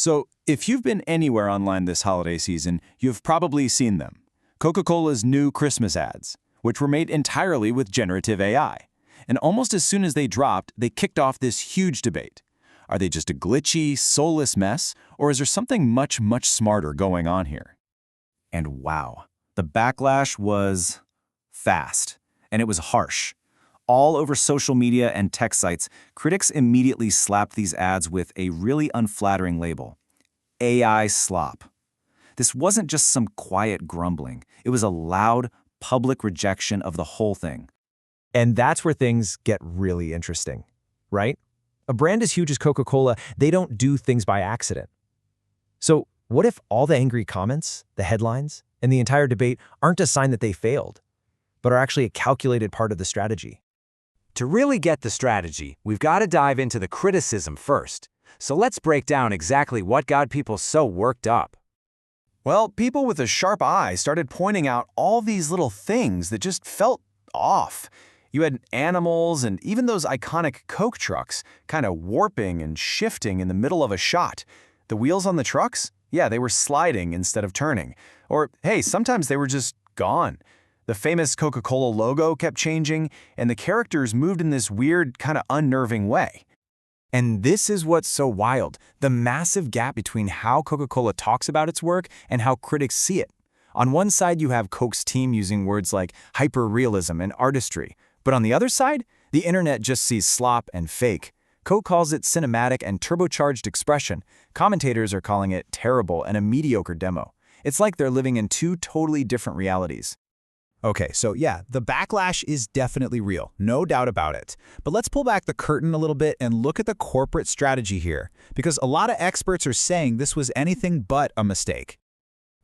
So, if you've been anywhere online this holiday season, you've probably seen them. Coca-Cola's new Christmas ads, which were made entirely with generative AI. And almost as soon as they dropped, they kicked off this huge debate. Are they just a glitchy, soulless mess, or is there something much, much smarter going on here? And wow, the backlash was fast, and it was harsh. All over social media and tech sites, critics immediately slapped these ads with a really unflattering label: AI slop. This wasn't just some quiet grumbling. It was a loud, public rejection of the whole thing. And that's where things get really interesting, right? A brand as huge as Coca-Cola, they don't do things by accident. So what if all the angry comments, the headlines, and the entire debate aren't a sign that they failed, but are actually a calculated part of the strategy? To really get the strategy, we've got to dive into the criticism first. So let's break down exactly what got people so worked up. Well, people with a sharp eye started pointing out all these little things that just felt off. You had animals and even those iconic Coke trucks kind of warping and shifting in the middle of a shot. The wheels on the trucks? Yeah, they were sliding instead of turning. Or, hey, sometimes they were just gone. The famous Coca-Cola logo kept changing, and the characters moved in this weird, kind of unnerving way. And this is what's so wild, the massive gap between how Coca-Cola talks about its work and how critics see it. On one side, you have Coke's team using words like hyper-realism and artistry. But on the other side, the internet just sees slop and fake. Coke calls it cinematic and turbocharged expression. Commentators are calling it terrible and a mediocre demo. It's like they're living in two totally different realities. Okay, so yeah, the backlash is definitely real, no doubt about it. But let's pull back the curtain a little bit and look at the corporate strategy here, because a lot of experts are saying this was anything but a mistake.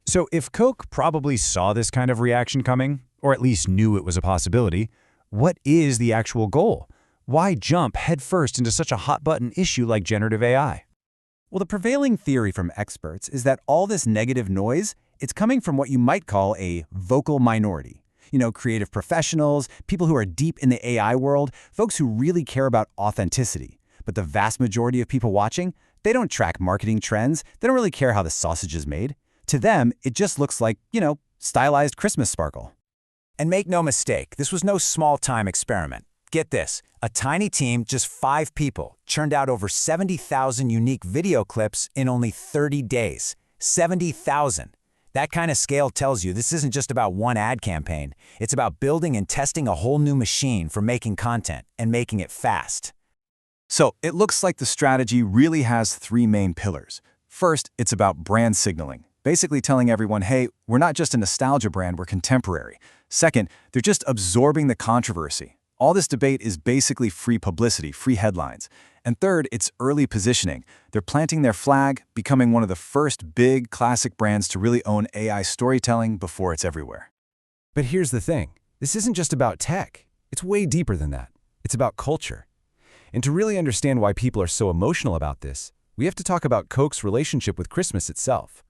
So if Coke probably saw this kind of reaction coming, or at least knew it was a possibility, what is the actual goal? Why jump headfirst into such a hot-button issue like generative AI? Well, the prevailing theory from experts is that all this negative noise, it's coming from what you might call a vocal minority. Creative professionals, people who are deep in the AI world, folks who really care about authenticity. But the vast majority of people watching, they don't track marketing trends. They don't really care how the sausage is made. To them, it just looks like, stylized Christmas sparkle. And make no mistake, this was no small-time experiment. Get this, a tiny team, just 5 people, churned out over 70,000 unique video clips in only 30 days. 70,000. That kind of scale tells you this isn't just about one ad campaign. It's about building and testing a whole new machine for making content and making it fast. So it looks like the strategy really has 3 main pillars. First, it's about brand signaling, basically telling everyone, hey, we're not just a nostalgia brand, we're contemporary. Second, they're just absorbing the controversy. All this debate is basically free publicity, free headlines. And third, it's early positioning. They're planting their flag, becoming one of the first big classic brands to really own AI storytelling before it's everywhere. But here's the thing. This isn't just about tech. It's way deeper than that. It's about culture. And to really understand why people are so emotional about this, we have to talk about Coke's relationship with Christmas itself.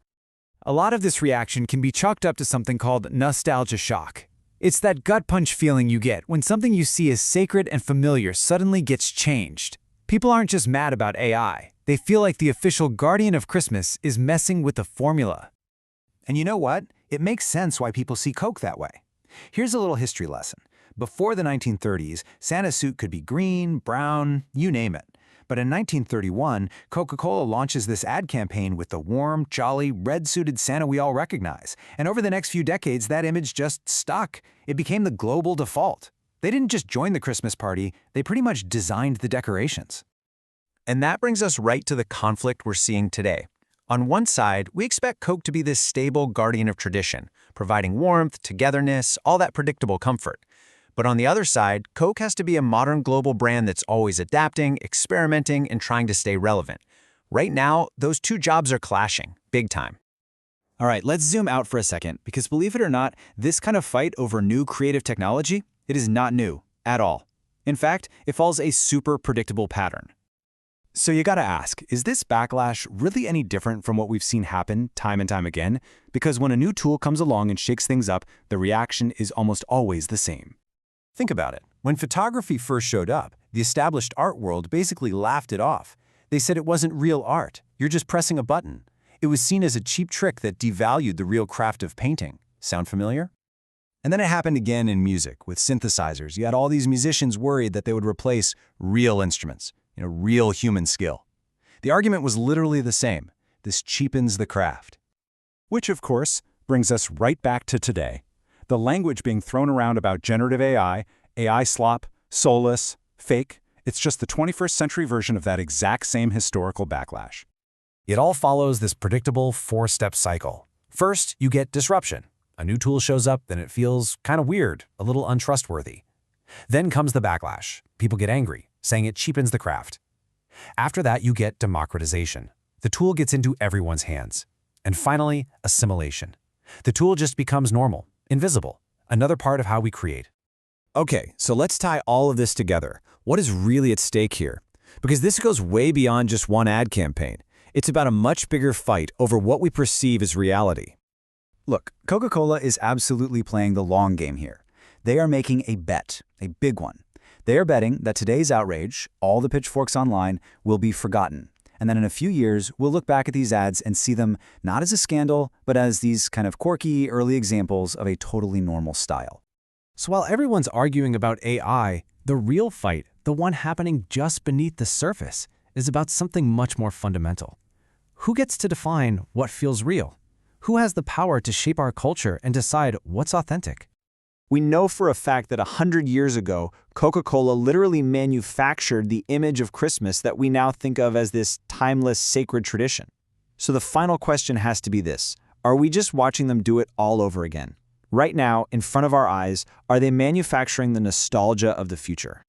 A lot of this reaction can be chalked up to something called nostalgia shock. It's that gut punch feeling you get when something you see as sacred and familiar suddenly gets changed. People aren't just mad about AI. They feel like the official guardian of Christmas is messing with the formula. And you know what? It makes sense why people see Coke that way. Here's a little history lesson. Before the 1930s, Santa's suit could be green, brown, you name it. But in 1931, Coca-Cola launches this ad campaign with the warm, jolly, red-suited Santa we all recognize. And over the next few decades, that image just stuck. It became the global default. They didn't just join the Christmas party, they pretty much designed the decorations. And that brings us right to the conflict we're seeing today. On one side, we expect Coke to be this stable guardian of tradition, providing warmth, togetherness, all that predictable comfort. But on the other side, Coke has to be a modern global brand that's always adapting, experimenting, and trying to stay relevant. Right now, those two jobs are clashing, big time. All right, let's zoom out for a second, because believe it or not, this kind of fight over new creative technology, it is not new at all. In fact, it follows a super predictable pattern. So you gotta ask, is this backlash really any different from what we've seen happen time and time again? Because when a new tool comes along and shakes things up, the reaction is almost always the same. Think about it. When photography first showed up, the established art world basically laughed it off. They said it wasn't real art. You're just pressing a button. It was seen as a cheap trick that devalued the real craft of painting. Sound familiar? And then it happened again in music with synthesizers. You had all these musicians worried that they would replace real instruments, real human skill. The argument was literally the same. This cheapens the craft. Which, of course, brings us right back to today. The language being thrown around about generative AI, AI slop, soulless, fake, it's just the 21st century version of that exact same historical backlash. It all follows this predictable four-step cycle. First, you get disruption. A new tool shows up, then it feels kind of weird, a little untrustworthy. Then comes the backlash. People get angry, saying it cheapens the craft. After that, you get democratization. The tool gets into everyone's hands. And finally, assimilation. The tool just becomes normal, invisible, another part of how we create. Okay, so let's tie all of this together. What is really at stake here? Because this goes way beyond just one ad campaign. It's about a much bigger fight over what we perceive as reality. Look, Coca-Cola is absolutely playing the long game here. They are making a bet, a big one. They are betting that today's outrage, all the pitchforks online, will be forgotten. And then in a few years, we'll look back at these ads and see them not as a scandal, but as these kind of quirky early examples of a totally normal style. So while everyone's arguing about AI, the real fight, the one happening just beneath the surface, is about something much more fundamental. Who gets to define what feels real? Who has the power to shape our culture and decide what's authentic? We know for a fact that 100 years ago, Coca-Cola literally manufactured the image of Christmas that we now think of as this timeless, sacred tradition. So the final question has to be this: are we just watching them do it all over again? Right now, in front of our eyes, are they manufacturing the nostalgia of the future?